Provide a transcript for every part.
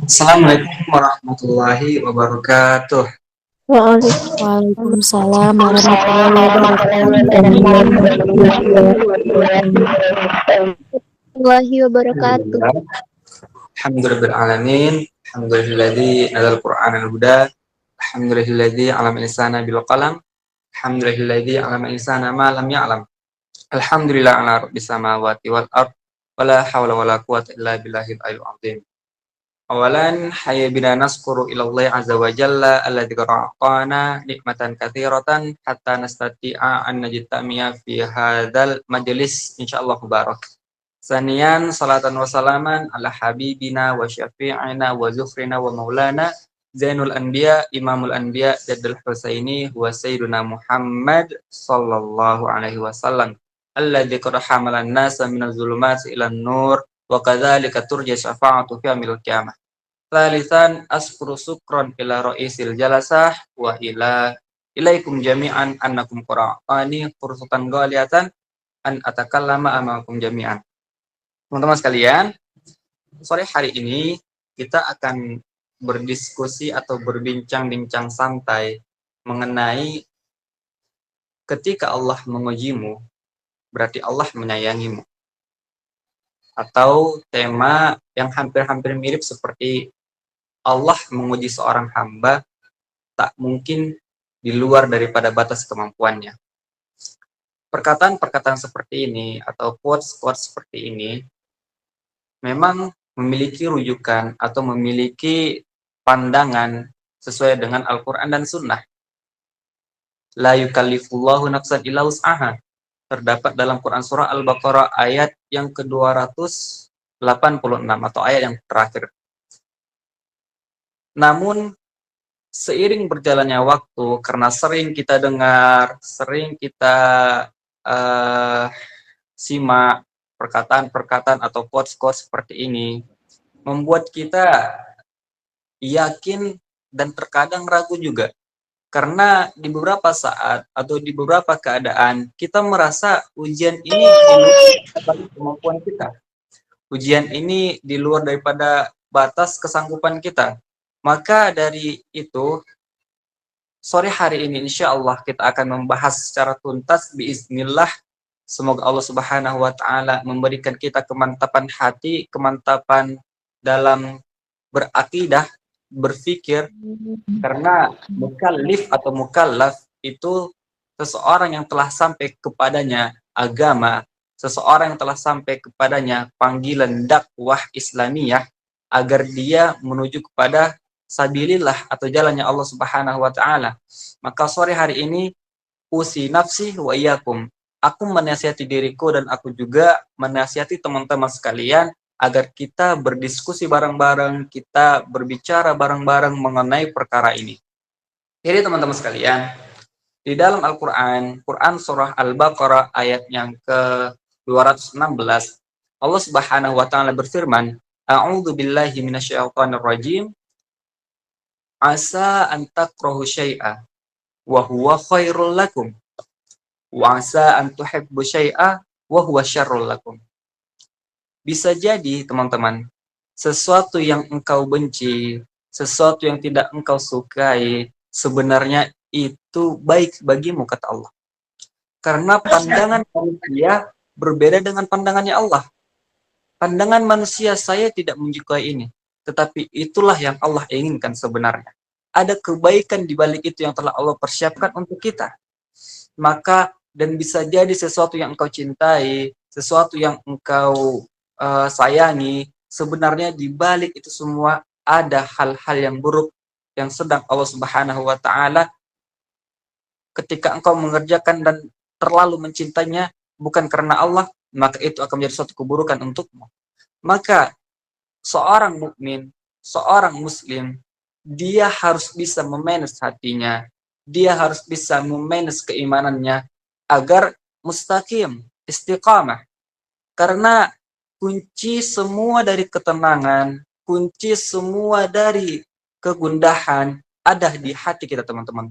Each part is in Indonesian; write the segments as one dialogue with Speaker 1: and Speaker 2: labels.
Speaker 1: Assalamualaikum warahmatullahi wabarakatuh.
Speaker 2: Waalaikumsalam warahmatullahi wabarakatuh.
Speaker 3: Warahmatullahi wabarakatuh.
Speaker 1: Alhamdulillah. Alhamdulillahirabbil alamin. Alhamdulillahilladzi nadzala al-Qur'ana al-huda. Alhamdulillahilladzi 'allama al-insana bil qalam. Alhamdulillahilladzi 'allama al-insana ma lam ya'lam. Alhamdulillah ala rabbis samawati wal ard. Wala haula wala quwwata illa billahil aliyyil azim. Awalan hayya bina naskuru ilallahi azza wa jalla alladzi qara'ana nikmatan katsiratan hatta nastati'a an najtami'a fi hadzal majlis insyaallah mubarak. Saniyan salatan wa salaman ala habibina wa syafi'ina wa zufrina wa maulana Zainul Anbiya Imamul Anbiya Jaddul Husaini wa Sayyiduna Muhammad sallallahu alaihi wasallam alladzi qad hamalan nasa minaz zulumati ilan nur wa kadzalika turja syafa'atu fi yaumil qiyamah. Tsalitsan askuru syukran ila raisil jalasah wa ilaikum jami'an annakum qara'ani fursatan ghaliyatan an atakallama amakum jami'an. Teman-teman sekalian, sore hari ini kita akan berdiskusi atau berbincang-bincang santai mengenai ketika Allah mengujimu, berarti Allah menyayangimu. Atau tema yang hampir-hampir mirip seperti Allah menguji seorang hamba tak mungkin di luar daripada batas kemampuannya. Perkataan-perkataan seperti ini atau quotes-quotes seperti ini memang memiliki rujukan atau memiliki pandangan sesuai dengan Al-Quran dan Sunnah. La yukallifullahu nafsan illa wus'aha. Terdapat dalam Quran Surah Al-Baqarah ayat yang ke-286 atau ayat yang terakhir. Namun seiring berjalannya waktu, karena sering kita dengar, sering kita simak perkataan-perkataan atau quotes-quotes seperti ini, membuat kita yakin dan terkadang ragu juga. Karena di beberapa saat atau di beberapa keadaan kita merasa ujian ini di luar kemampuan kita. Ujian ini di luar daripada batas kesanggupan kita. Maka dari itu, sore hari ini insya Allah kita akan membahas secara tuntas biiznillah. Semoga Allah Subhanahu wa Ta'ala memberikan kita kemantapan hati, kemantapan dalam berakidah, berpikir, karena mukallif atau mukallaf itu seseorang yang telah sampai kepadanya agama, seseorang yang telah sampai kepadanya panggilan dakwah Islamiyah agar dia menuju kepada sabilillah atau jalannya Allah Subhanahu wa Ta'ala. Maka sore hari ini usi nafsi wa iyyakum. Aku menasihati diriku dan aku juga menasihati teman-teman sekalian agar kita berdiskusi bareng-bareng, kita berbicara bareng-bareng mengenai perkara ini. Jadi teman-teman sekalian, di dalam Al-Quran, Quran Surah Al-Baqarah ayat yang ke-216, Allah Subhanahu wa Ta'ala berfirman, A'udzu billahi minasyaitonir rajim. Asa an takrahu syai'a wa huwa khairul lakum. Wa asa an tuhibbu syai'a wa huwa syarrul lakum. Bisa jadi, teman-teman, sesuatu yang engkau benci, sesuatu yang tidak engkau sukai, sebenarnya itu baik bagimu, kata Allah. Karena pandangan manusia berbeda dengan pandangannya Allah. Pandangan manusia, saya tidak menyukai ini, tetapi itulah yang Allah inginkan sebenarnya. Ada kebaikan di balik itu yang telah Allah persiapkan untuk kita. Maka, dan bisa jadi sesuatu yang engkau cintai, sesuatu yang engkau sayangi, sebenarnya di balik itu semua ada hal-hal yang buruk yang sedang Allah Subhanahu wa Ta'ala ketika engkau mengerjakan dan terlalu mencintainya bukan karena Allah, maka itu akan menjadi suatu keburukan untukmu. Maka seorang mukmin, seorang muslim, dia harus bisa memanage hatinya, dia harus bisa memanage keimanannya agar mustaqim, istiqamah. Karena kunci semua dari ketenangan, kunci semua dari kegundahan ada di hati kita, teman-teman.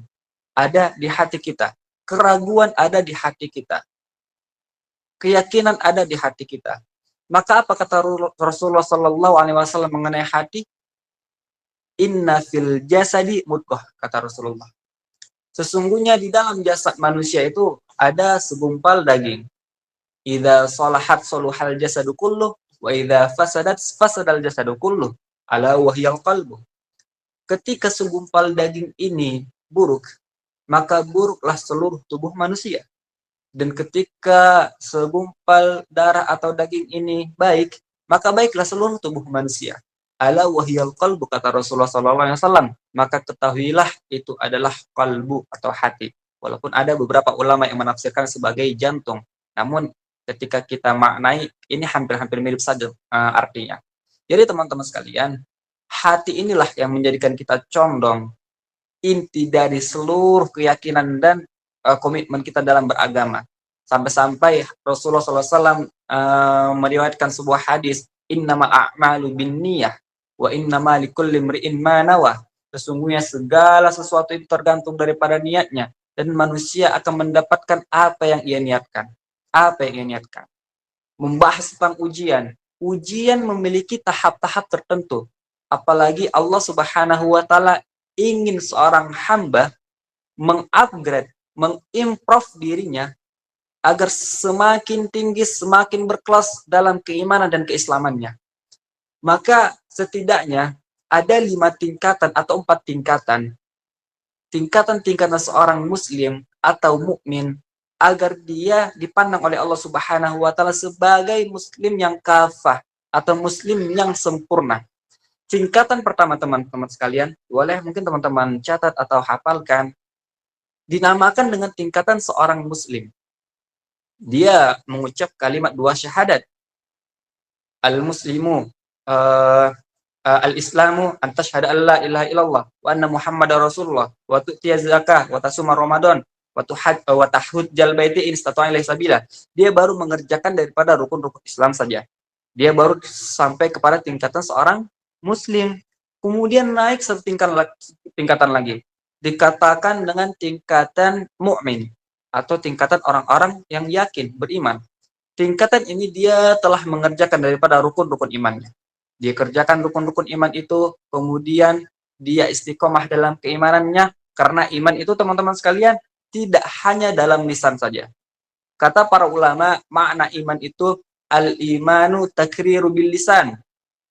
Speaker 1: Ada di hati kita. Keraguan ada di hati kita. Keyakinan ada di hati kita. Maka apa kata Rasulullah SAW mengenai hati? Inna fil jasadi mudghah, kata Rasulullah. Sesungguhnya di dalam jasad manusia itu ada segumpal daging. Idza salahat saluhal jasadu kulluh wa idza fasadat fasadal jasadu kulluh. Ala wahyal qalbu. Ketika segumpal daging ini buruk, maka buruklah seluruh tubuh manusia. Dan ketika segumpal darah atau daging ini baik, maka baiklah seluruh tubuh manusia. Ala wahyal qalbu, kata Rasulullah SAW, maka ketahuilah itu adalah kalbu atau hati. Walaupun ada beberapa ulama yang menafsirkan sebagai jantung, namun ketika kita maknai, ini hampir-hampir mirip saja artinya. Jadi teman-teman sekalian, hati inilah yang menjadikan kita condong, inti dari seluruh keyakinan dan komitmen kita dalam beragama. Sampai-sampai Rasulullah SAW meriwayatkan sebuah hadis, innamal a'malu binniyah wa innama likulli imri'in ma nawa. Sesungguhnya segala sesuatu itu tergantung daripada niatnya, dan manusia akan mendapatkan apa yang ia niatkan. Apa yang ia niatkan. Membahas tentang ujian. Ujian memiliki tahap-tahap tertentu. Apalagi Allah Subhanahu wa taala ingin seorang hamba mengupgrade, mengimprove dirinya agar semakin tinggi, semakin berkelas dalam keimanan dan keislamannya. Maka setidaknya ada 5 tingkatan atau 4 tingkatan. Tingkatan-tingkatan seorang muslim atau mukmin agar dia dipandang oleh Allah Subhanahu wa taala sebagai muslim yang kafah atau muslim yang sempurna. Tingkatan pertama teman-teman sekalian, boleh mungkin teman-teman catat atau hafalkan, dinamakan dengan tingkatan seorang muslim. Dia mengucap kalimat 2 syahadat. Al-muslimu al-islamu an tashhadu an la ilaha illallah wa anna muhammadar rasulullah wa tu'tiya zakah wa tasuma ramadan wa tahujjal baiti in istata'a ilaihi sabila. Dia baru mengerjakan daripada rukun-rukun Islam saja. Dia baru sampai kepada tingkatan seorang muslim. Kemudian naik satu tingkatan lagi. Dikatakan dengan tingkatan mukmin atau tingkatan orang-orang yang yakin, beriman. Tingkatan ini dia telah mengerjakan daripada rukun-rukun imannya. Dia kerjakan rukun-rukun iman itu, kemudian dia istiqomah dalam keimanannya, karena iman itu teman-teman sekalian tidak hanya dalam lisan saja. Kata para ulama, makna iman itu al-imanu takriru bil lisan.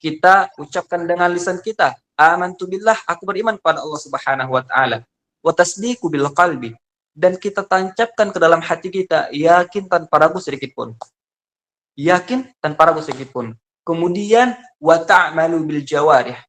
Speaker 1: Kita ucapkan dengan lisan kita, amantu billah, aku beriman kepada Allah Subhanahu wa taala. Wa tasdiqu bil qalbi, dan kita tancapkan ke dalam hati kita, yakin tanpa ragu sedikit pun. Yakin tanpa ragu sedikit pun. Kemudian wa ta'malu bil jawarih.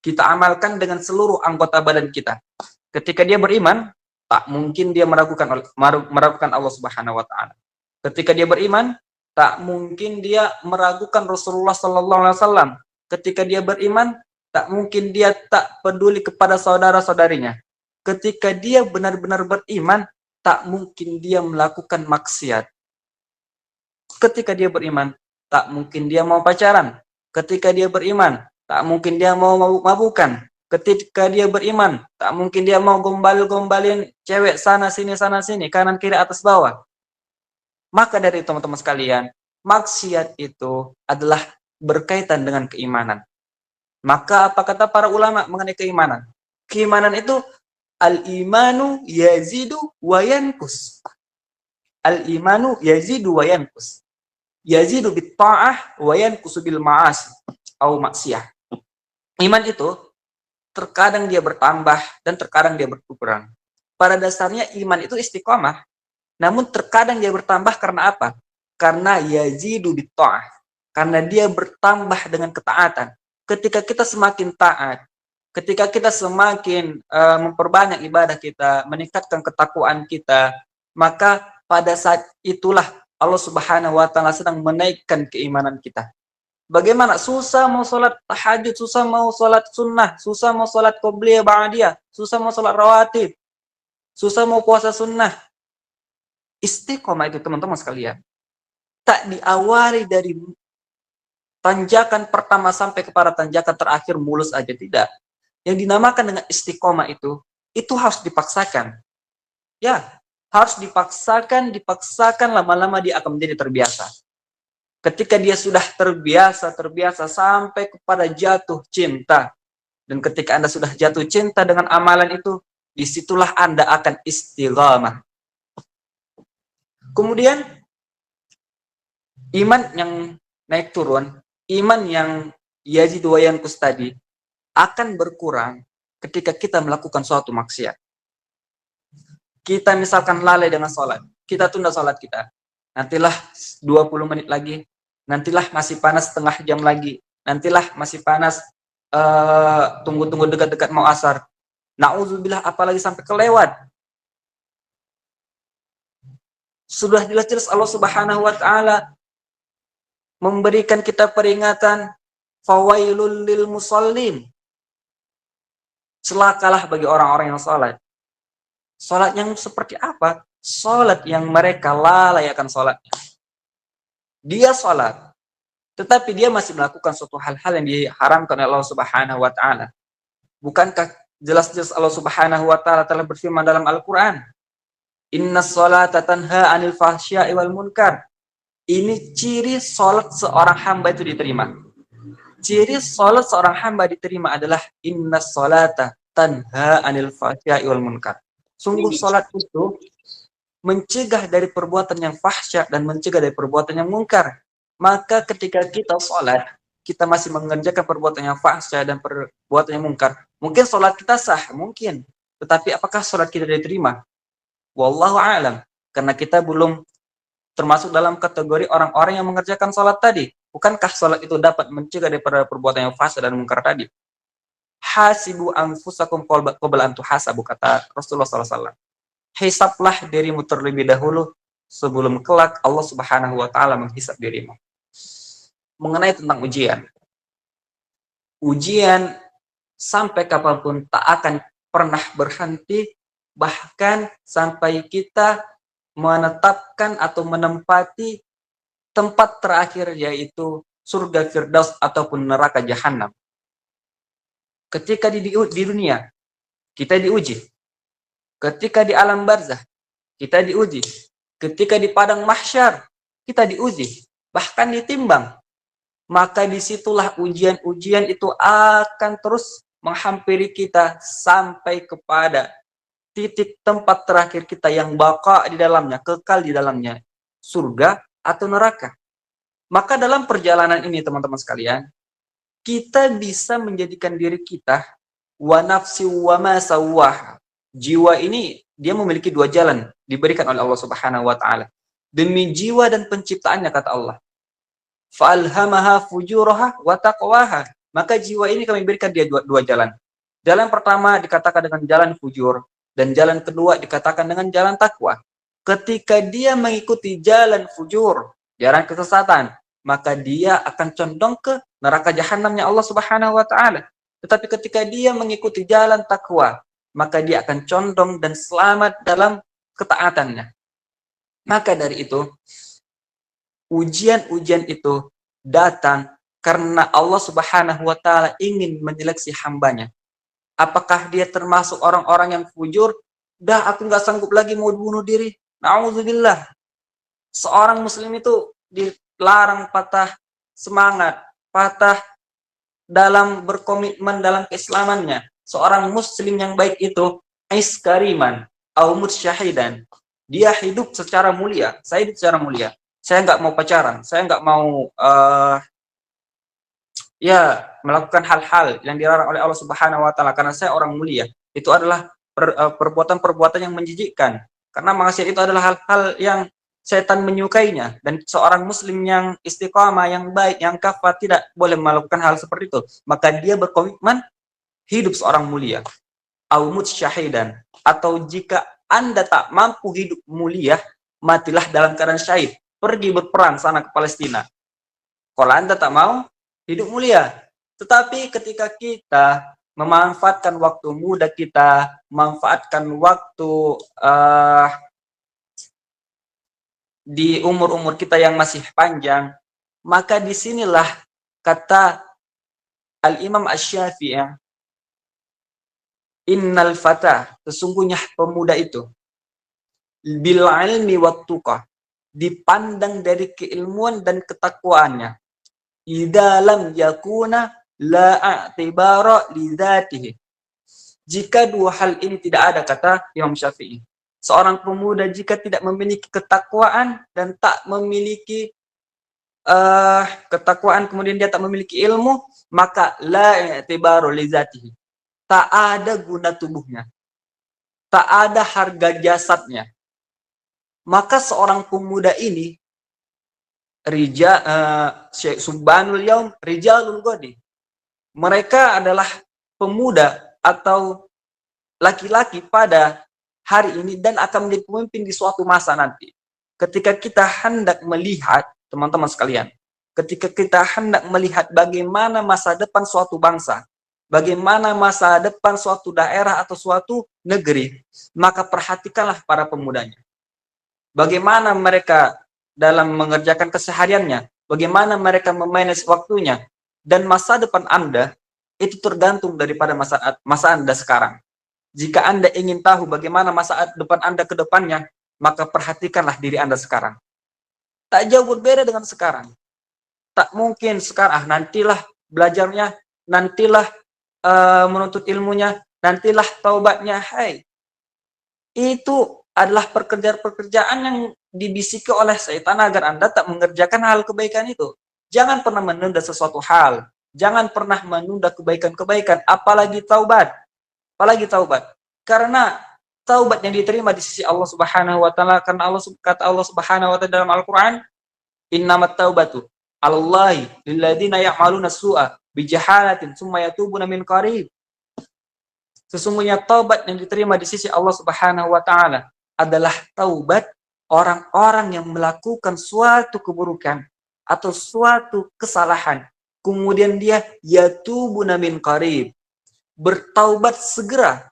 Speaker 1: Kita amalkan dengan seluruh anggota badan kita. Ketika dia beriman, tak mungkin dia meragukan Allah Subhanahu wa taala. Ketika dia beriman, tak mungkin dia meragukan Rasulullah sallallahu alaihi wasallam. Ketika dia beriman, tak mungkin dia tak peduli kepada saudara-saudarinya. Ketika dia benar-benar beriman, tak mungkin dia melakukan maksiat. Ketika dia beriman, tak mungkin dia mau pacaran. Ketika dia beriman, tak mungkin dia mau mabuk-mabukan. Ketika dia beriman, tak mungkin dia mau gombal-gombalin cewek sana sini, kanan kiri atas bawah. Maka dari teman-teman sekalian, maksiat itu adalah berkaitan dengan keimanan. Maka apa kata para ulama mengenai keimanan? Keimanan itu al-imanu yazidu wa yanqus. Al-imanu yazidu wa yanqus. Yazidu bit ta'ah wa yanqusu bil ma'asi atau maksiyah. Iman itu terkadang dia bertambah dan terkadang dia berkurang. Pada dasarnya iman itu istiqomah, namun terkadang dia bertambah karena apa? Karena yazidu bit ta'ah, karena dia bertambah dengan ketaatan. Ketika kita semakin taat, ketika kita semakin memperbanyak ibadah kita, meningkatkan ketakwaan kita, maka pada saat itulah Allah Subhanahu wa taala sedang menaikkan keimanan kita. Bagaimana susah mau sholat tahajud, susah mau sholat sunnah, susah mau sholat qobliyah ba'diyah, susah mau sholat rawatib, susah mau puasa sunnah. Istiqomah itu teman-teman sekalian, tak diawali dari tanjakan pertama sampai kepada tanjakan terakhir mulus aja, tidak. Yang dinamakan dengan istiqomah itu harus dipaksakan. Ya, harus dipaksakan, lama-lama dia akan menjadi terbiasa. Ketika dia sudah terbiasa sampai kepada jatuh cinta, Dan ketika Anda sudah jatuh cinta dengan amalan itu, disitulah Anda akan istiqamah. Kemudian, iman yang naik turun, iman yang yazid wa yanqus tadi, akan berkurang ketika kita melakukan suatu maksiat. Kita misalkan lalai dengan sholat, kita tunda sholat kita. Nantilah 20 menit lagi, nantilah masih panas setengah jam lagi, nantilah masih panas, tunggu-tunggu dekat-dekat mau asar. Na'udzubillah, apalagi sampai kelewat. Sudah jelas-jelas Allah Subhanahu wa taala memberikan kita peringatan, fawailul lil musallin. Celakalah bagi orang-orang yang salat. Salat yang seperti apa? Salat yang mereka lalai akan salatnya. Dia salat, tetapi dia masih melakukan suatu hal-hal yang diharamkan oleh Allah Subhanahu wa taala. Bukankah jelas-jelas Allah Subhanahu wa taala telah berfirman dalam Al-Qur'an, "Innas sholata tanha 'anil fahsya'i wal munkar." Ini ciri salat seorang hamba itu diterima. Ciri salat seorang hamba diterima adalah innas sholata tanha 'anil fahsya'i wal munkar. Sungguh salat itu mencegah dari perbuatan yang fahsya dan mencegah dari perbuatan yang munkar. Maka ketika kita salat, kita masih mengerjakan perbuatan yang fahsya dan perbuatan yang munkar, mungkin salat kita sah, mungkin. Tetapi apakah salat kita diterima? Wallahu a'lam. Karena kita belum termasuk dalam kategori orang-orang yang mengerjakan salat tadi. Bukankah salat itu dapat mencegah daripada perbuatan yang fahsya dan munkar tadi? Hasibu anfusakum qabla an tuhasabu, kata Rasulullah SAW. Hisablah dirimu terlebih dahulu sebelum kelak Allah Subhanahu wa taala menghisab dirimu. Mengenai tentang ujian. Ujian sampai kapanpun tak akan pernah berhenti, bahkan sampai kita menetapkan atau menempati tempat terakhir, yaitu surga Firdaus ataupun neraka Jahanam. Ketika di dunia, kita diuji. Ketika di alam barzah, kita diuji. Ketika di padang mahsyar, kita diuji. Bahkan ditimbang. Maka disitulah ujian-ujian itu akan terus menghampiri kita sampai kepada titik tempat terakhir kita yang baqa di dalamnya, kekal di dalamnya, surga atau neraka. Maka dalam perjalanan ini teman-teman sekalian, kita bisa menjadikan diri kita wa nafsi wa ma sawwaha. Jiwa ini dia memiliki dua jalan diberikan oleh Allah Subhanahu wa taala. Demi jiwa dan penciptaannya, kata Allah, fa'alhamaha fujuraha wa taqwaha. Maka jiwa ini kami berikan dia dua jalan. Jalan pertama dikatakan dengan jalan fujur, dan jalan kedua dikatakan dengan jalan takwa. Ketika dia mengikuti jalan fujur, jalan kesesatan, maka dia akan condong ke neraka Jahanamnya Allah Subhanahu wa taala. Tetapi ketika dia mengikuti jalan takwa, maka dia akan condong dan selamat dalam ketaatannya. Maka dari itu, ujian-ujian itu datang karena Allah Subhanahu wa taala ingin menyeleksi hambanya. Apakah dia termasuk orang-orang yang fujur? Dah, aku nggak sanggup lagi mau bunuh diri. Na'udzubillah. Seorang muslim itu dilarang patah semangat, patah dalam berkomitmen dalam keislamannya. Seorang muslim yang baik itu iskariman au mutsyahidan. Dia hidup secara mulia. Saya hidup secara mulia. Saya nggak mau pacaran. Saya nggak mau melakukan hal-hal yang dilarang oleh Allah Subhanahu wa taala karena saya orang mulia. Itu adalah perbuatan-perbuatan yang menjijikkan. Karena maksiat itu adalah hal-hal yang setan menyukainya, dan seorang muslim yang istiqamah, yang baik, yang kafah tidak boleh melakukan hal seperti itu. Maka dia berkomitmen hidup seorang mulia. Au mutsyahidan, atau jika Anda tak mampu hidup mulia, matilah dalam keadaan syahid. Pergi berperang sana ke Palestina. Kalau Anda tak mau hidup mulia. Tetapi ketika kita memanfaatkan waktu muda kita, memanfaatkan waktu di umur-umur kita yang masih panjang, maka disinilah kata Al-Imam Asy-Syafi'i, innal fata, sesungguhnya pemuda itu, bil ilmi wat tuqah, dipandang dari keilmuan dan ketakwaannya, idza lam yakuna la i'tibara li dzatihi. Jika dua hal ini tidak ada, kata Imam Syafi'i, seorang pemuda jika tidak memiliki ketakwaan dan tak memiliki ketakwaan, kemudian dia tak memiliki ilmu, maka la i'tibaru li dzatihi. Tak ada guna tubuhnya, tak ada harga jasadnya. Maka seorang pemuda ini subhanul yaum rijalul ghadi. Mereka adalah pemuda atau laki-laki pada hari ini dan akan menjadi pemimpin di suatu masa nanti. Ketika kita hendak melihat, teman-teman sekalian, ketika kita hendak melihat bagaimana masa depan suatu bangsa, bagaimana masa depan suatu daerah atau suatu negeri, maka perhatikanlah para pemudanya. Bagaimana mereka dalam mengerjakan kesehariannya, bagaimana mereka memanage waktunya, dan masa depan Anda itu tergantung daripada masa Anda sekarang. Jika Anda ingin tahu bagaimana masa depan Anda ke depannya, maka perhatikanlah diri Anda sekarang. Tak jauh berbeda dengan sekarang. Tak mungkin sekarang, nantilah belajarnya, nantilah menuntut ilmunya, nantilah taubatnya. Hai, itu adalah pekerjaan-pekerjaan yang dibisiki oleh setan agar Anda tak mengerjakan hal kebaikan itu. Jangan pernah menunda sesuatu hal. Jangan pernah menunda kebaikan-kebaikan, apalagi taubat. Apalagi taubat. Karena taubat yang diterima di sisi Allah Subhanahu wa taala, karena kata Allah Subhanahu wa taala dalam Al-Qur'an, innamat taubatu 'alallahi lilladzina ya'maluna su'a bijahalatin tsumma yatubuna min qarib. Sesungguhnya taubat yang diterima di sisi Allah Subhanahu wa taala adalah taubat orang-orang yang melakukan suatu keburukan atau suatu kesalahan, kemudian dia yatubuna min qarib, bertaubat segera.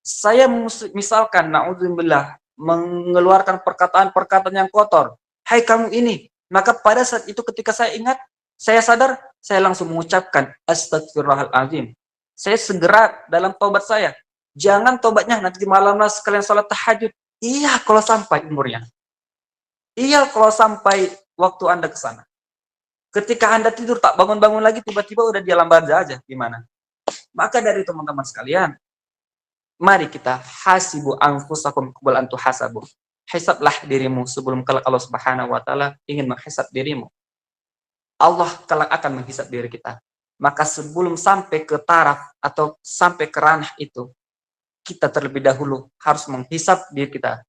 Speaker 1: Saya misalkan naudzubillah mengeluarkan perkataan-perkataan yang kotor, hai kamu ini, maka pada saat itu ketika saya ingat, saya sadar, saya langsung mengucapkan astagfirullahaladzim. Saya segera dalam taubat saya. Jangan taubatnya nanti malam sekalian sholat tahajud. Iya kalau sampai umurnya. Iya kalau sampai waktu Anda ke sana. Ketika Anda tidur tak bangun-bangun lagi, tiba-tiba udah di alam barzah aja. Gimana? Maka dari teman-teman sekalian, mari kita hasibu anfusakum qabla an tuhasabu. Hisablah dirimu sebelum kelak Allah Subhanahu wa taala ingin menghisab dirimu. Allah kelak akan menghisab diri kita. Maka sebelum sampai ke taraf atau sampai ke ranah itu, kita terlebih dahulu harus menghisab diri kita.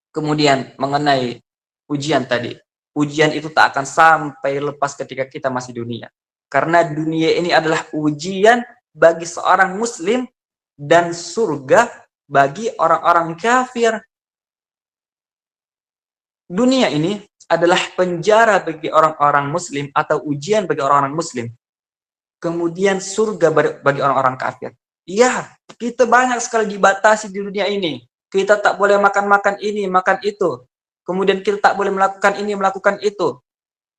Speaker 1: Kemudian mengenai ujian tadi, ujian itu tak akan sampai lepas ketika kita masih dunia. Karena dunia ini adalah ujian bagi seorang muslim dan surga bagi orang-orang kafir. Dunia ini adalah penjara bagi orang-orang muslim atau ujian bagi orang-orang muslim. Kemudian surga bagi orang-orang kafir. Iya, kita banyak sekali dibatasi di dunia ini. Kita tak boleh makan ini, makan itu. Kemudian kita tak boleh melakukan ini, melakukan itu.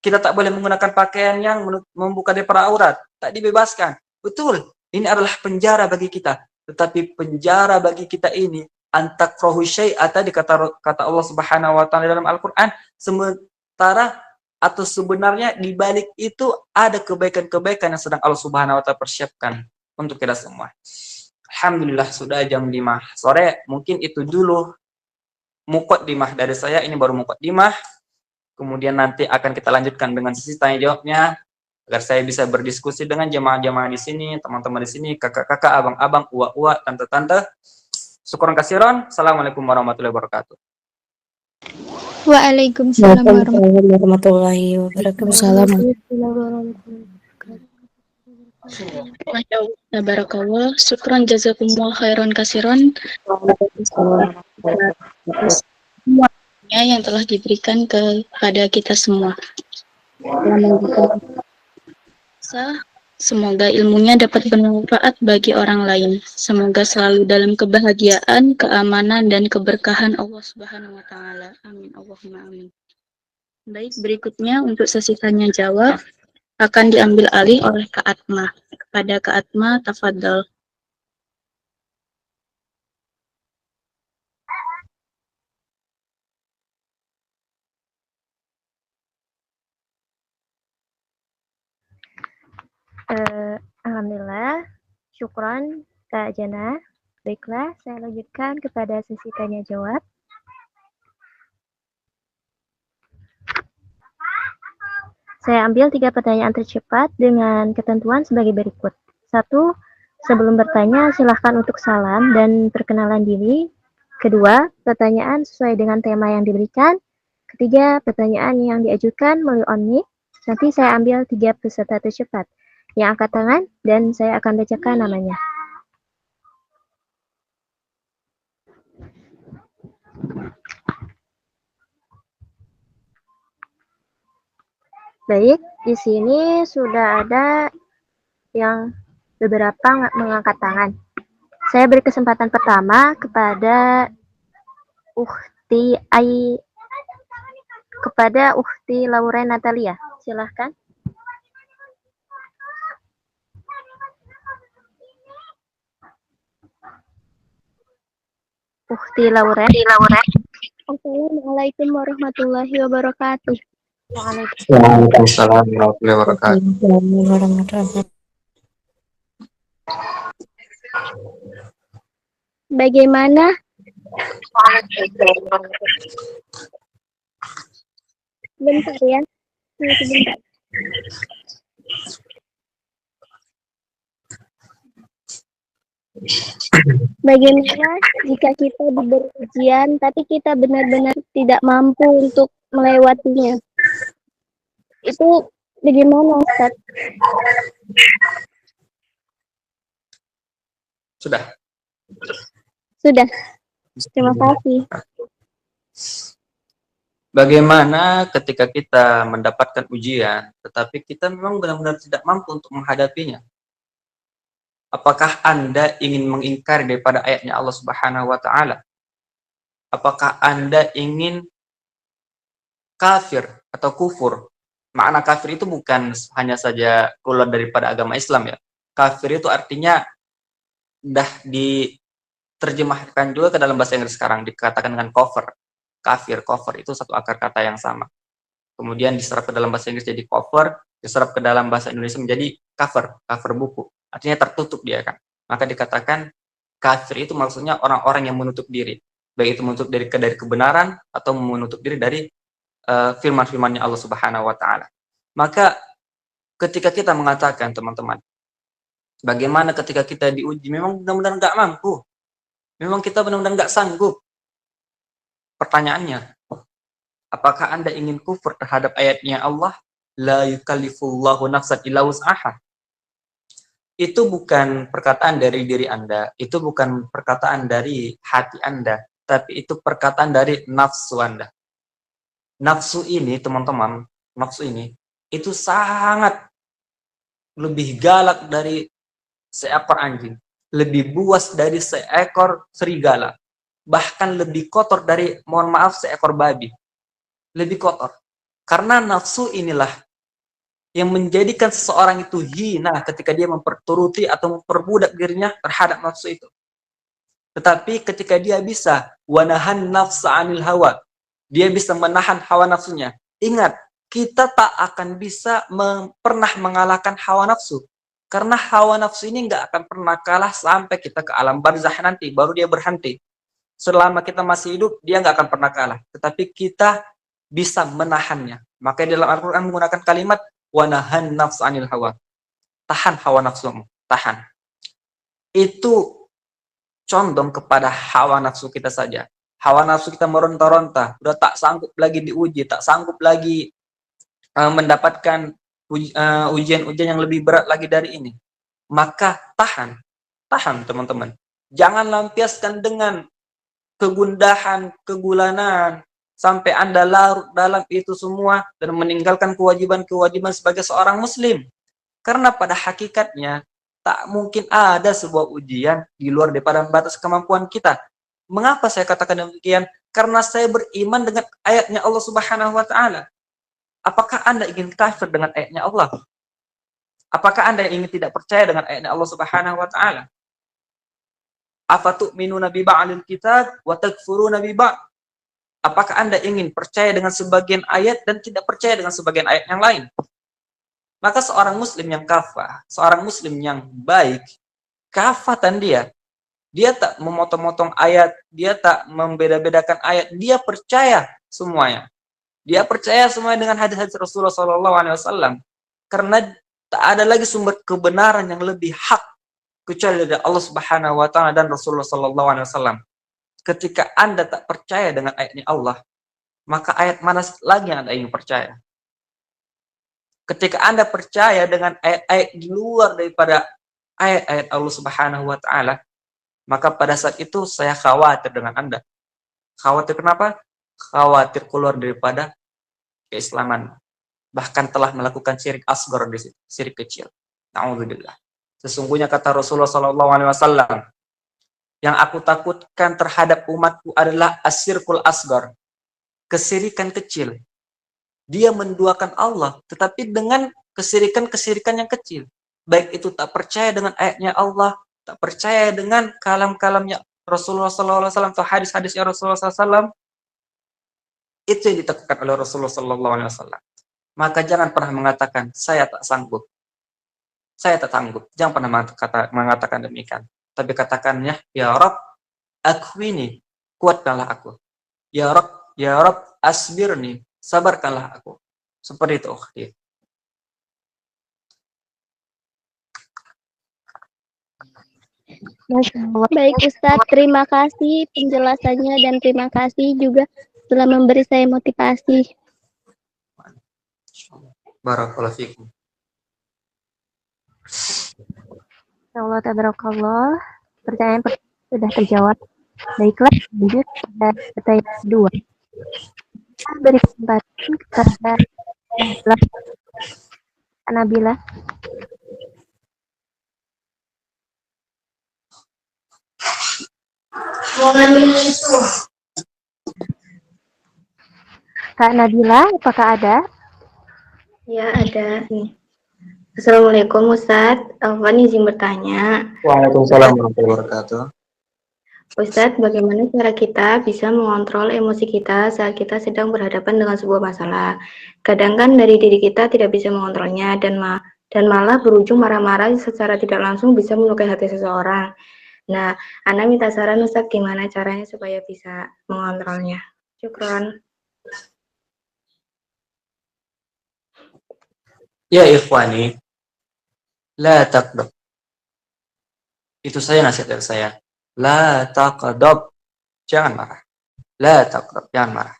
Speaker 1: Kita tak boleh menggunakan pakaian yang membuka daripada aurat. Tak dibebaskan. Betul, ini adalah penjara bagi kita. Tetapi penjara bagi kita ini, antakrohu syai'ata, kata Allah Subhanahu wa taala dalam Al-Qur'an, sementara atau sebenarnya di balik itu ada kebaikan-kebaikan yang sedang Allah Subhanahu wa taala persiapkan untuk kita semua. Alhamdulillah sudah jam 5 sore. Mungkin itu dulu muqaddimah dari saya. Ini baru muqaddimah. Kemudian nanti akan kita lanjutkan dengan sesi tanya jawabnya agar saya bisa berdiskusi dengan jemaah-jemaah di sini, teman-teman di sini, kakak-kakak, abang-abang, uwa-uwa, tante-tante. Syukron kasiron. Assalamualaikum warahmatullahi wabarakatuh.
Speaker 2: Waalaikumsalam
Speaker 3: warahmatullahi wabarakatuh.
Speaker 4: Masya Allah, barakallah. Syukran jazakumullah khairan kasiron. Semuanya yang telah diberikan kepada kita semua. Semoga ilmunya dapat bermanfaat bagi orang lain. Semoga selalu dalam kebahagiaan, keamanan, dan keberkahan Allah Subhanahu wa taala. Amin. Allahumma amin. Baik, berikutnya untuk sesi tanya jawab akan diambil alih oleh Kak Atma. Kepada Kak Atma, tafadhol.
Speaker 2: Alhamdulillah, syukron Kak Jana. Baiklah, saya lanjutkan kepada sesi tanya jawab. Saya ambil 3 pertanyaan tercepat dengan ketentuan sebagai berikut. 1. Sebelum bertanya, silahkan untuk salam dan perkenalan diri. 2. Pertanyaan sesuai dengan tema yang diberikan. 3. Pertanyaan yang diajukan melalui on-mic. Nanti saya ambil 3 peserta tercepat yang angkat tangan dan saya akan bacakan namanya. Baik, di sini sudah ada yang beberapa mengangkat tangan. Saya beri kesempatan pertama kepada Ukhti Lauren Natalia. Silahkan. Ukhti Lauren.
Speaker 4: Assalamualaikum warahmatullahi wabarakatuh.
Speaker 1: Waalaikumsalam warahmatullahi wabarakatuh.
Speaker 4: Bagaimana? Bentar ya. Sebentar. Bagaimana jika kita diberi ujian tapi kita benar-benar tidak mampu untuk melewatinya? Itu bagaimana, Ustaz?
Speaker 1: Sudah.
Speaker 4: Terima kasih.
Speaker 1: Bagaimana ketika kita mendapatkan ujian, tetapi kita memang benar-benar tidak mampu untuk menghadapinya? Apakah Anda ingin mengingkari daripada ayatnya Allah Subhanahu wa Ta'ala? Apakah Anda ingin kafir atau kufur? Makna kafir itu bukan hanya saja keluar daripada agama Islam ya. Kafir itu artinya dah diterjemahkan juga ke dalam bahasa Inggris sekarang, dikatakan dengan cover. Kafir, cover itu satu akar kata yang sama. Kemudian diserap ke dalam bahasa Inggris jadi cover, diserap ke dalam bahasa Indonesia menjadi cover buku. Artinya tertutup dia kan. Maka dikatakan kafir itu maksudnya orang-orang yang menutup diri. Baik itu menutup diri dari kebenaran atau menutup diri dari firman-firmannya Allah Subhanahu wa Ta'ala. Maka ketika kita mengatakan, teman-teman, bagaimana ketika kita diuji memang benar-benar nggak mampu, memang kita benar-benar nggak sanggup. Pertanyaannya, apakah Anda ingin kufur terhadap ayatnya Allah? La yukallifullahu nafsan illa wus'aha. Itu bukan perkataan dari diri Anda, itu bukan perkataan dari hati Anda, tapi itu perkataan dari nafsu Anda. Nafsu ini, teman-teman, nafsu ini, itu sangat lebih galak dari seekor anjing, lebih buas dari seekor serigala, bahkan lebih kotor dari, mohon maaf, seekor babi. Lebih kotor. Karena nafsu inilah yang menjadikan seseorang itu hina ketika dia memperturuti atau memperbudak dirinya terhadap nafsu itu. Tetapi ketika dia bisa wanahan nafsa anil hawa, dia bisa menahan hawa nafsunya. Ingat, kita tak akan bisa pernah mengalahkan hawa nafsu. Karena hawa nafsu ini nggak akan pernah kalah sampai kita ke alam barzakh nanti, baru dia berhenti. Selama kita masih hidup, dia nggak akan pernah kalah. Tetapi kita bisa menahannya. Maka dalam Al-Quran menggunakan kalimat wanahan nafs anil hawa. Tahan hawa nafsumu, tahan. Itu condong kepada hawa nafsu kita saja. Hawa nafsu kita meronta-ronta, udah tak sanggup lagi diuji, tak sanggup lagi mendapatkan ujian-ujian yang lebih berat lagi dari ini. Maka tahan teman-teman. Jangan lampiaskan dengan kegundahan, kegulanan, sampai Anda larut dalam itu semua dan meninggalkan kewajiban-kewajiban sebagai seorang muslim. Karena pada hakikatnya tak mungkin ada sebuah ujian di luar daripada batas kemampuan kita. Mengapa saya katakan demikian? Karena saya beriman dengan ayatnya Allah Subhanahu wa Ta'ala. Apakah Anda ingin kafir dengan ayatnya Allah? Apakah Anda ingin tidak percaya dengan ayatnya Allah Subhanahu wa Ta'ala? Afatu'minuna bi ba'dil kitab wa takfuruna bi ba'd? Apakah Anda ingin percaya dengan sebagian ayat dan tidak percaya dengan sebagian ayat yang lain? Maka seorang muslim yang kafah, seorang muslim yang baik, kafatan dia tak memotong-motong ayat, dia tak membeda-bedakan ayat, dia percaya semuanya. Dia percaya semuanya dengan hadis-hadis Rasulullah SAW. Karena tak ada lagi sumber kebenaran yang lebih hak kecuali dari Allah Subhanahu wa taala dan Rasulullah SAW. Ketika Anda tak percaya dengan ayatnya Allah, maka ayat mana lagi yang Anda ingin percaya? Ketika Anda percaya dengan ayat-ayat di luar daripada ayat-ayat Allah Subhanahu wa taala, maka pada saat itu saya khawatir dengan Anda. Khawatir kenapa? Khawatir keluar daripada keislaman. Bahkan telah melakukan syirik asghar di situ, syirik kecil. Na'udzubillah. Sesungguhnya kata Rasulullah SAW, yang aku takutkan terhadap umatku adalah asyirkul asghar, kesyirikan kecil. Dia menduakan Allah, tetapi dengan kesyirikan yang kecil. Baik itu tak percaya dengan ayatnya Allah, tak percaya dengan kalam-kalamnya Rasulullah SAW atau hadis-hadisnya Rasulullah SAW, itu yang ditakutkan oleh Rasulullah SAW. Maka jangan pernah mengatakan saya tak sanggup, saya tak sanggup. Jangan pernah mengatakan demikian. Tapi katakannya, ya Rabb, akwini, kuatkanlah aku. Ya Rabb, asbirni, sabarkanlah aku. Seperti itu.
Speaker 2: Baik Ustadz, terima kasih penjelasannya dan terima kasih juga telah memberi saya motivasi.
Speaker 1: Barakallahu fikum.
Speaker 2: Allah tabarakallah. Pertanyaan sudah terjawab. Baiklah, lanjut pada pertanyaan kedua. Kita beri kesempatan kepada Nabila. Kak Nabila, apakah ada?
Speaker 5: Ya, ada nih. Assalamualaikum Ustadz, Alvan izin bertanya.
Speaker 1: Waalaikumsalam warahmatullahi wabarakatuh.
Speaker 5: Ustadz, bagaimana cara kita bisa mengontrol emosi kita saat kita sedang berhadapan dengan sebuah masalah? Kadang kan dari diri kita tidak bisa mengontrolnya dan malah berujung marah-marah secara tidak langsung bisa melukai hati seseorang. Nah, Ana minta saran Ustadz gimana caranya supaya bisa mengontrolnya. Syukron.
Speaker 1: Ya ikhwani, la taqdab. Itu saya nasihat dari saya. La taqdab. Jangan marah. La taqdab, jangan marah.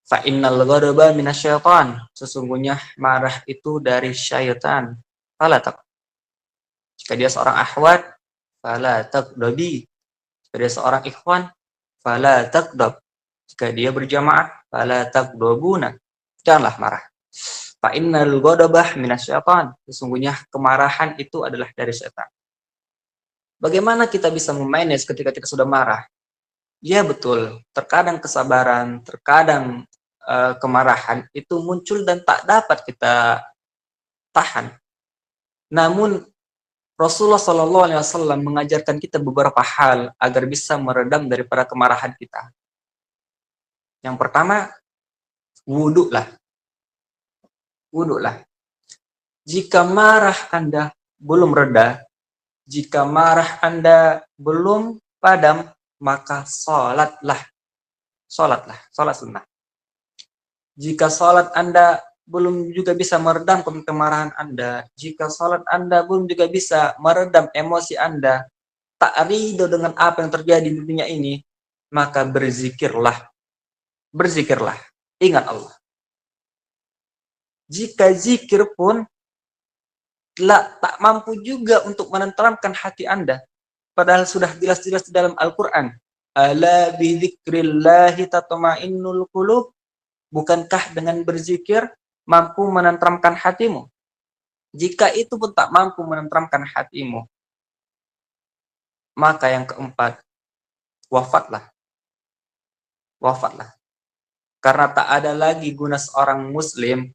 Speaker 1: Fa innal ghadaba minasyaitan. Sesungguhnya marah itu dari syaitan. Fala taqdab. Jika dia seorang akhwat, fala taqdabi. Jika dia seorang ikhwan, fala taqdab. Jika dia berjamaah, fala taqdabuna. Janganlah marah. Fa innal ghadabah minasyaitan. Sesungguhnya kemarahan itu adalah dari setan. Bagaimana kita bisa memanage ketika kita sudah marah? Ya betul, terkadang kesabaran, terkadang kemarahan itu muncul dan tak dapat kita tahan. Namun Rasulullah SAW mengajarkan kita beberapa hal agar bisa meredam daripada kemarahan kita. Yang pertama, wudhulah. Wudhulah. Jika marah Anda belum reda, jika marah Anda belum padam, maka sholatlah. Sholatlah, sholat sunnah. Jika sholat Anda belum juga bisa meredam kemarahan Anda, jika sholat Anda belum juga bisa meredam emosi Anda, tak ridho dengan apa yang terjadi di dunia ini, maka berzikirlah. Berzikirlah. Ingat Allah. Jika zikir pun tak mampu juga untuk menenteramkan hati Anda, padahal sudah jelas-jelas di dalam Al-Quran, ala bidzikrillahi tatma'innul qulub. Bukankah dengan berzikir mampu menenteramkan hatimu? Jika itu pun tak mampu menenteramkan hatimu, maka yang keempat, wafatlah. Wafatlah. Karena tak ada lagi guna seorang muslim,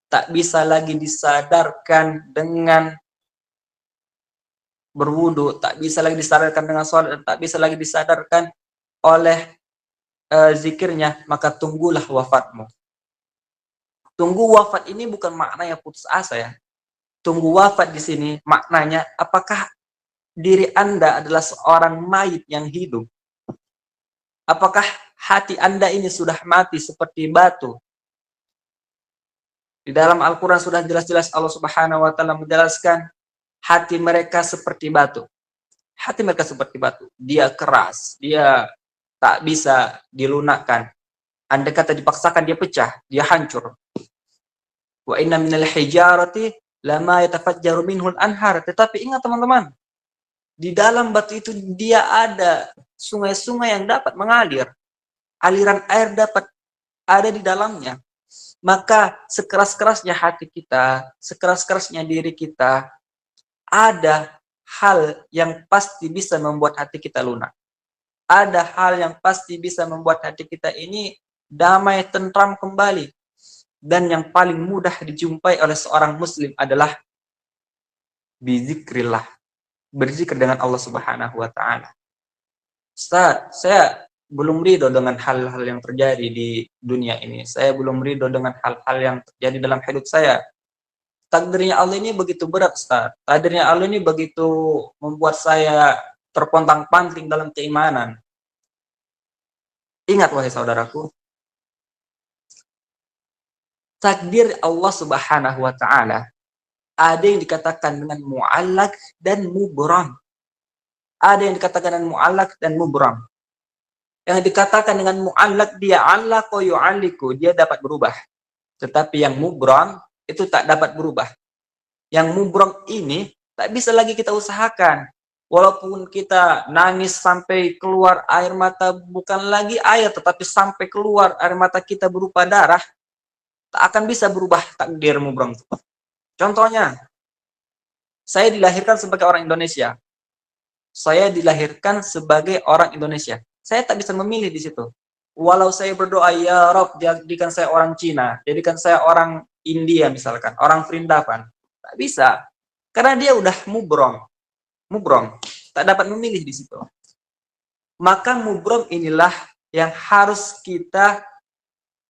Speaker 1: tak bisa lagi disadarkan dengan berwudu, tak bisa lagi disadarkan dengan sholat, tak bisa lagi disadarkan oleh zikirnya, maka tunggulah wafatmu. Tunggu wafat ini bukan maknanya putus asa ya. Tunggu wafat di sini maknanya apakah diri Anda adalah seorang mayit yang hidup? Apakah hati Anda ini sudah mati seperti batu? Di dalam Al-Quran sudah jelas-jelas Allah Subhanahu wa Ta'ala menjelaskan hati mereka seperti batu. Hati mereka seperti batu. Dia keras, dia tak bisa dilunakkan. Andai kata dipaksakan dia pecah, dia hancur. Wa inna minal hijarati lama yatafajjaru minhul anhar. Tetapi ingat teman-teman, di dalam batu itu dia ada sungai-sungai yang dapat mengalir. Aliran air dapat ada di dalamnya. Maka sekeras-kerasnya hati kita, sekeras-kerasnya diri kita, ada hal yang pasti bisa membuat hati kita lunak. Ada hal yang pasti bisa membuat hati kita ini damai, tentram kembali. Dan yang paling mudah dijumpai oleh seorang muslim adalah bizikrillah. Berzikir dengan Allah Subhanahu wa Ta'ala. Ustaz, saya belum ridho dengan hal-hal yang terjadi di dunia ini. Saya belum ridho dengan hal-hal yang terjadi dalam hidup saya. Takdirnya Allah ini begitu berat, Ustaz. Takdirnya Allah ini begitu membuat saya terpontang-panting dalam keimanan. Ingat, wahai saudaraku, takdir Allah Subhanahu wa Ta'ala ada yang dikatakan dengan mu'allaq dan mubram. Ada yang dikatakan dengan mu'allaq dan mubram. Yang dikatakan dengan mu'allaq dia allaqa yu'alliku, dia dapat berubah. Tetapi yang mubram itu tak dapat berubah. Yang mubram ini tak bisa lagi kita usahakan. Walaupun kita nangis sampai keluar air mata, bukan lagi air, tetapi sampai keluar air mata kita berupa darah, tak akan bisa berubah takdir mubram itu. Contohnya, saya dilahirkan sebagai orang Indonesia. Saya dilahirkan sebagai orang Indonesia. Saya tak bisa memilih di situ. Walau saya berdoa, ya Rob, jadikan saya orang Cina, jadikan saya orang India misalkan, orang Vrindavan. Tak bisa. Karena dia udah mubrom. Mubrom. Tak dapat memilih di situ. Maka mubrom inilah yang harus kita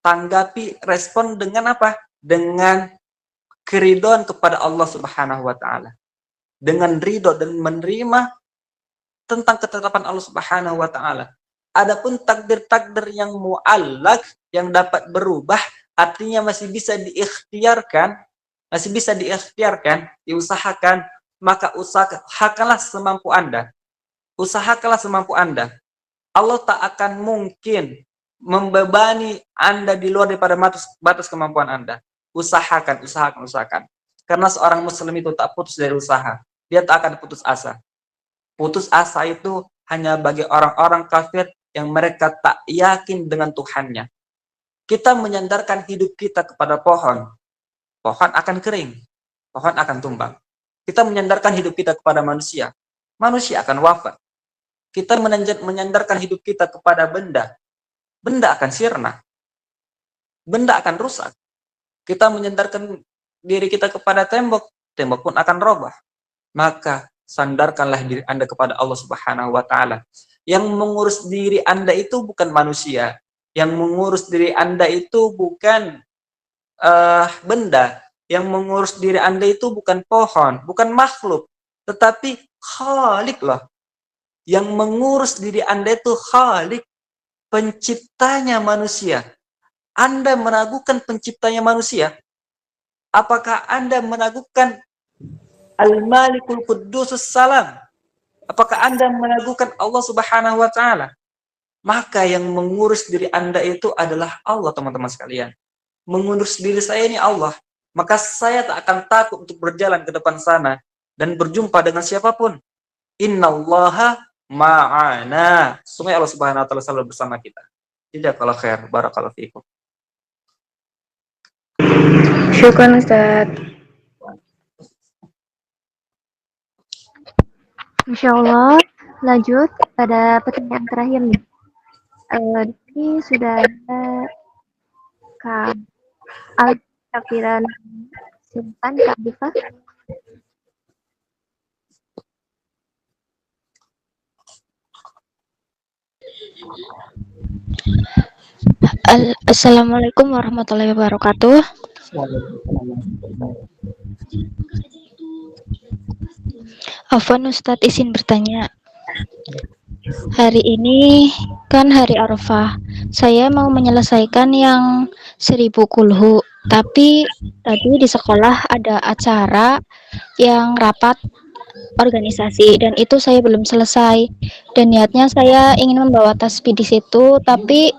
Speaker 1: tanggapi, respon dengan apa? Dengan keridhaan kepada Allah Subhanahu wa Ta'ala. Dengan ridho dan menerima tentang ketetapan Allah Subhanahu wa Ta'ala. Adapun takdir-takdir yang mu'allaq yang dapat berubah, artinya masih bisa diikhtiarkan, diusahakan, maka usahakanlah semampu Anda. Usahakanlah semampu Anda. Allah tak akan mungkin membebani Anda di luar daripada batas kemampuan Anda. Usahakan. Karena seorang muslim itu tak putus dari usaha. Dia tak akan putus asa. Putus asa itu hanya bagi orang-orang kafir yang mereka tak yakin dengan Tuhannya. Kita menyandarkan hidup kita kepada pohon. Pohon akan kering. Pohon akan tumbang. Kita menyandarkan hidup kita kepada manusia. Manusia akan wafat. Kita menyandarkan hidup kita kepada benda. Benda akan sirna. Benda akan rusak. Kita menyandarkan diri kita kepada tembok. Tembok pun akan robah. Maka sandarkanlah diri Anda kepada Allah Subhanahu wa Ta'ala. Yang mengurus diri Anda itu bukan manusia. Yang mengurus diri Anda itu bukan benda. Yang mengurus diri Anda itu bukan pohon, bukan makhluk, tetapi Khalik loh. Yang mengurus diri Anda itu Khalik, penciptanya manusia. Anda meragukan penciptanya manusia? Apakah Anda meragukan Al-Malikul Quddusus Salam? Apakah Anda meragukan Allah Subhanahu wa Ta'ala? Maka yang mengurus diri Anda itu adalah Allah, teman-teman sekalian. Mengurus diri saya ini Allah. Maka saya tak akan takut untuk berjalan ke depan sana dan berjumpa dengan siapapun. Innallaha ma'ana. Sungguh Allah Subhanahu wa Ta'ala selalu bersama kita. Jazakallahu khair. Barakallahu fiikum.
Speaker 5: Syukran Ustaz.
Speaker 2: Insya Allah, lanjut pada pertanyaan terakhir nih. Ini sudah ada Kak Al-Syafiran. Silakan Kak Diva.
Speaker 6: Assalamualaikum warahmatullahi wabarakatuh. Afwan Ustadz, izin bertanya. Hari ini kan hari Arafah. Saya mau menyelesaikan yang 1000 kulhu. Tapi tadi di sekolah ada acara yang rapat organisasi dan itu saya belum selesai. Dan niatnya saya ingin membawa tasbih di situ, tapi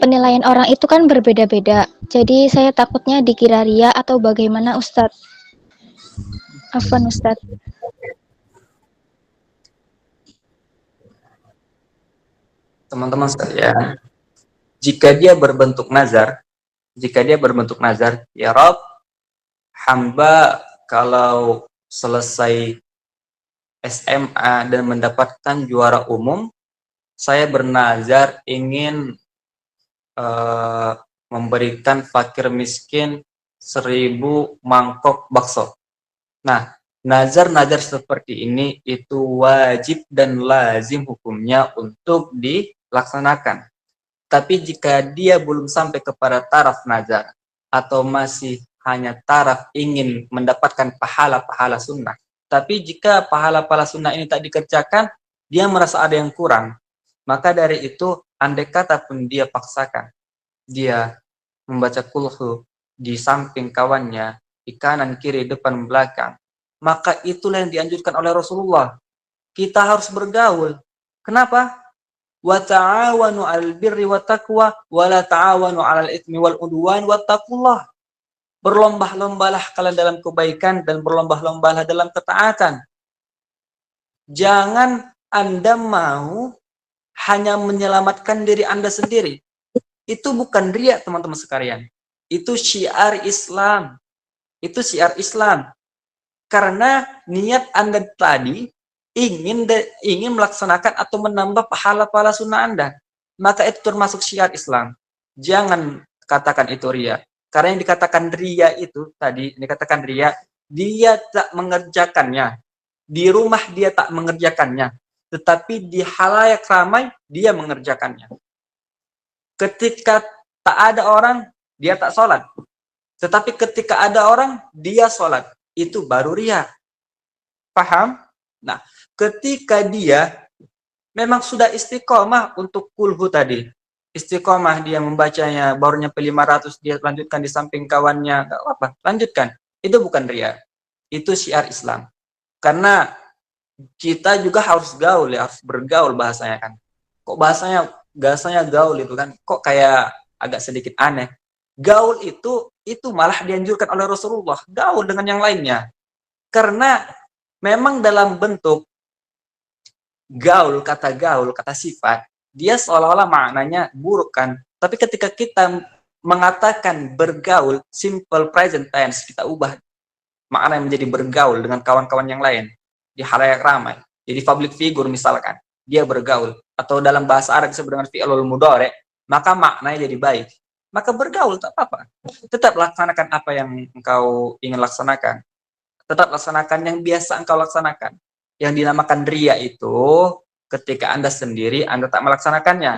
Speaker 6: penilaian orang itu kan berbeda-beda. Jadi saya takutnya dikira ria atau bagaimana Ustadz. Afwan Ustadz.
Speaker 1: Teman-teman sekalian, jika dia berbentuk nazar, ya Rob, hamba kalau selesai SMA dan mendapatkan juara umum, saya bernazar ingin memberikan fakir miskin 1000 mangkok bakso. Nah, nazar-nazar seperti ini itu wajib dan lazim hukumnya untuk dilaksanakan. Tapi jika dia belum sampai kepada taraf nazar atau masih hanya taraf ingin mendapatkan pahala-pahala sunnah, tapi jika pahala-pahala sunnah ini tak dikerjakan, dia merasa ada yang kurang. Maka dari itu, andai kata pun dia paksakan, dia membaca kulhu di samping kawannya, di kanan, kiri, depan, belakang, maka itulah yang dianjurkan oleh Rasulullah. Kita harus bergaul. Kenapa? Wa ta'awanu 'alal birri wat taqwa wa la ta'awanu 'alal itsmi wal udwan wattaqullah. Berlomba-lombalah kalian dalam kebaikan dan berlomba-lombalah dalam ketaatan. Jangan Anda mau hanya menyelamatkan diri Anda sendiri. Itu bukan riya, teman-teman sekalian. Itu syiar Islam. Itu syiar Islam. Karena niat Anda tadi ingin melaksanakan atau menambah pahala-pahala sunnah Anda. Maka itu termasuk syiar Islam. Jangan katakan itu riya. Karena yang dikatakan riya itu tadi, dikatakan riya, dia tak mengerjakannya. Di rumah dia tak mengerjakannya. Tetapi di halayak ramai dia mengerjakannya. Ketika tak ada orang, dia tak sholat. Tetapi ketika ada orang, dia sholat. Itu baru riya. Paham? Nah, ketika dia memang sudah istiqomah untuk kulhu tadi. Istiqomah dia membacanya, baru nyampe 500, dia lanjutkan di samping kawannya. Gak apa-apa, lanjutkan. Itu bukan riya. Itu syiar Islam. Karena kita juga harus gaul ya, harus bergaul bahasanya kan. Kok bahasanya gaul itu kan, kok kayak agak sedikit aneh. Gaul itu malah dianjurkan oleh Rasulullah. Gaul dengan yang lainnya. Karena memang dalam bentuk gaul, kata sifat, dia seolah-olah maknanya buruk kan. Tapi ketika kita mengatakan bergaul, simple present tense, kita ubah makna menjadi bergaul dengan kawan-kawan yang lain. Di halayak ramai. Jadi public figure misalkan. Dia bergaul. Atau dalam bahasa Arab disebut dengan fi'lul mudhari', maka maknanya jadi baik. Maka bergaul tak apa-apa. Tetap laksanakan apa yang engkau ingin laksanakan. Tetap laksanakan yang biasa engkau laksanakan. Yang dinamakan riya itu ketika Anda sendiri, Anda tak melaksanakannya.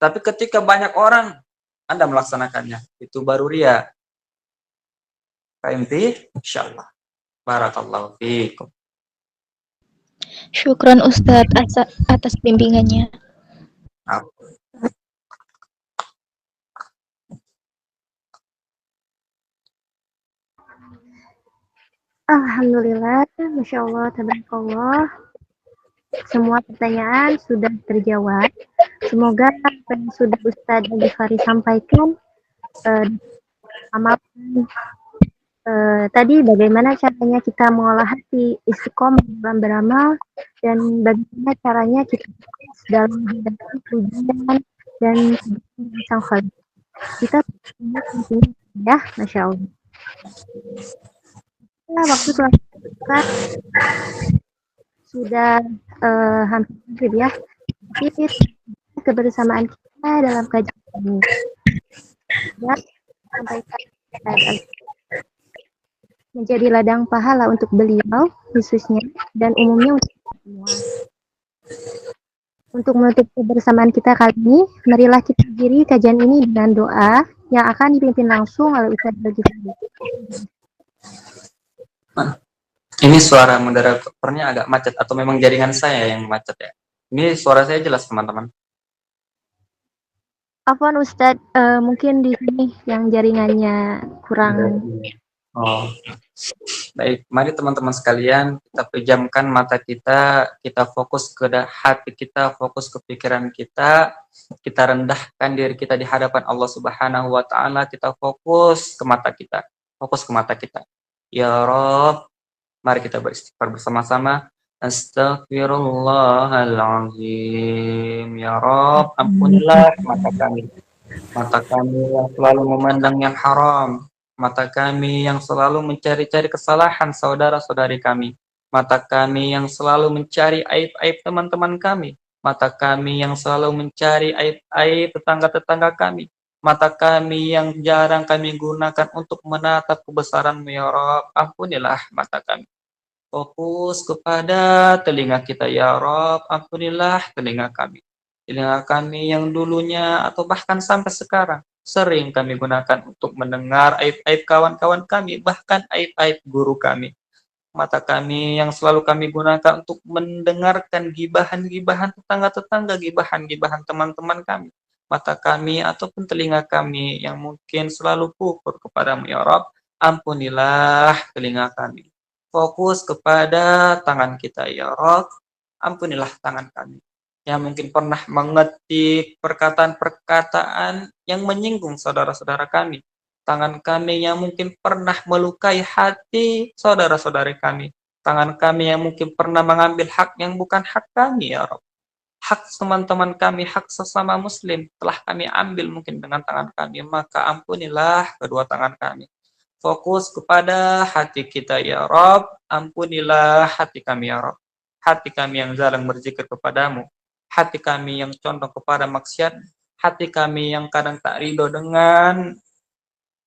Speaker 1: Tapi ketika banyak orang, Anda melaksanakannya. Itu baru riya. Fahimti? Insyaallah. Barakallahu fiikum.
Speaker 6: Syukran Ustadz atas bimbingannya.
Speaker 2: Alhamdulillah, Masya Allah, tabarakallah. Semua pertanyaan sudah terjawab. Semoga apa yang sudah Ustadz Adi Fari sampaikan amalkan. Tadi bagaimana caranya kita mengolah hati istiqomah dalam beramal dan bagaimana caranya kita dalam menghadapi ujian dan sang Khalik. Kita tentunya ya, Masya Allah. Waktu selanjutnya sudah hampir ya. Jadi kebersamaan kita dalam kajian ini ya, sampaikan menjadi ladang pahala untuk beliau khususnya dan umumnya untuk semua. Untuk menutup kebersamaan kita kali ini, marilah kita akhiri kajian ini dengan doa. yang akan dipimpin langsung oleh Ustadz Zulkifli.
Speaker 1: Ini suara moderatornya agak macet atau memang jaringan saya yang macet ya? Ini suara saya jelas teman-teman.
Speaker 2: Afwan Ustadz, mungkin di sini yang jaringannya kurang.
Speaker 1: Oh, baik. Mari teman-teman sekalian, kita pejamkan mata kita fokus ke hati kita, fokus ke pikiran kita rendahkan diri kita di hadapan Allah Subhanahu wa Ta'ala, kita fokus ke mata kita, Ya Rob, mari kita beristighfar bersama-sama. Astaghfirullahaladzim. Ya Rob, ampunilah mata kami yang selalu memandang yang haram, mata kami yang selalu mencari-cari kesalahan saudara-saudari kami, mata kami yang selalu mencari aib-aib teman-teman kami, mata kami yang selalu mencari aib-aib tetangga-tetangga kami, mata kami yang jarang kami gunakan untuk menatap kebesaran-Mu ya Rabb. Ampunilah mata kami. Fokus kepada telinga kita ya Rabb. Ampunilah telinga kami yang dulunya atau bahkan sampai sekarang sering kami gunakan untuk mendengar aib-aib kawan-kawan kami, bahkan aib-aib guru kami. Mata kami yang selalu kami gunakan untuk mendengarkan gibahan-gibahan tetangga-tetangga, gibahan-gibahan teman-teman kami. Mata kami ataupun telinga kami yang mungkin selalu kufur kepada-Mu ya Rabb. Ampunilah telinga kami. Fokus kepada tangan kita ya Rabb. Ampunilah tangan kami yang mungkin pernah mengetik perkataan-perkataan yang menyinggung saudara-saudara kami. Tangan kami yang mungkin pernah melukai hati saudara-saudari kami. Tangan kami yang mungkin pernah mengambil hak yang bukan hak kami, ya Rabb. Hak teman-teman kami, hak sesama muslim telah kami ambil mungkin dengan tangan kami. Maka ampunilah kedua tangan kami. Fokus kepada hati kita, ya Rabb. Ampunilah hati kami, ya Rabb. Hati kami yang jarang berzikir kepadamu. Hati kami yang condong kepada maksiat, hati kami yang kadang tak ridho dengan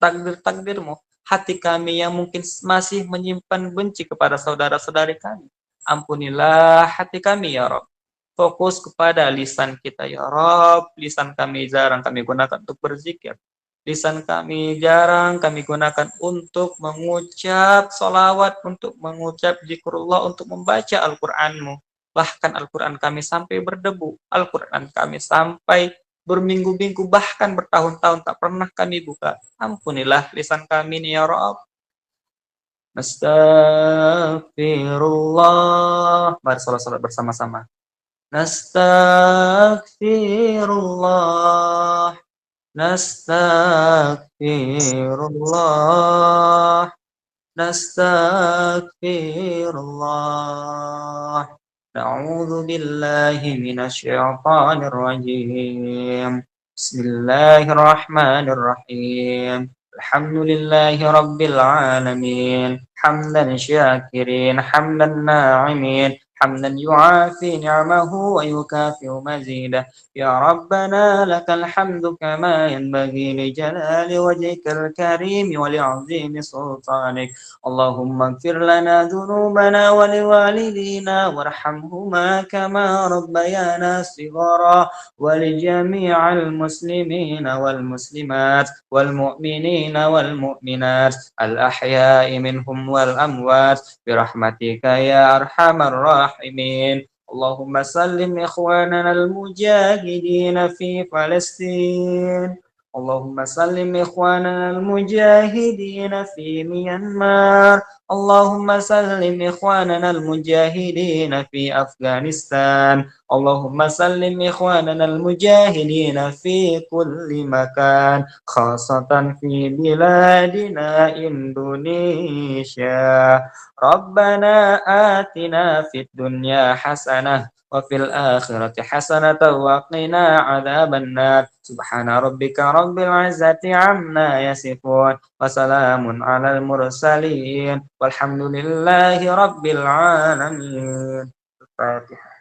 Speaker 1: takdir-takdir-Mu, hati kami yang mungkin masih menyimpan benci kepada saudara-saudari kami. Ampunilah hati kami ya Rabb. Fokus kepada lisan kita ya Rabb. Lisan kami jarang kami gunakan untuk berzikir. Lisan kami jarang kami gunakan untuk mengucap salawat, untuk mengucap zikrullah, untuk membaca Al-Quran-Mu. Bahkan Al-Quran kami sampai berdebu, Al-Quran kami sampai berminggu-minggu, bahkan bertahun-tahun tak pernah kami buka. Ampunilah lisan kami ini ya Rabb. Nastaghfirullah. Mari salat bersama-sama. Nastaghfirullah. Nastaghfirullah. Nastaghfirullah. Na'udzu billahi minasyaitonir rajim. Bismillahirrahmanirrahim. Alhamdulillahi rabbil alamin. Hamdan syakirin, hamdan na'imin, حمدا يعافي نعمه ويكافئ مزيده يا ربنا لك الحمد كما ينبغي لجلال وجهك الكريم ولعظيم سلطانك اللهم اغفر لنا ذنوبنا ولوالدينا وارحمهما كما ربيانا صغارا ولجميع المسلمين والمسلمات والمؤمنين والمؤمنات الأحياء منهم والأموات برحمتك يا أرحم الراحمين اللهم سلم إخواننا المجاهدين في فلسطين اللهم سلم إخواننا المجاهدين في ميانمار اللهم سلم إخواننا المجاهدين في أفغانستان اللهم سلم إخواننا المجاهدين في كل مكان خاصة في بلادنا إندونيسيا ربنا آتنا في الدنيا حسنة وفي الآخرة حسنة وقنا عذاب النار سبحان ربك رب العزة عما يصفون وسلام على المرسلين والحمد لله رب العالمين. الفاتحة.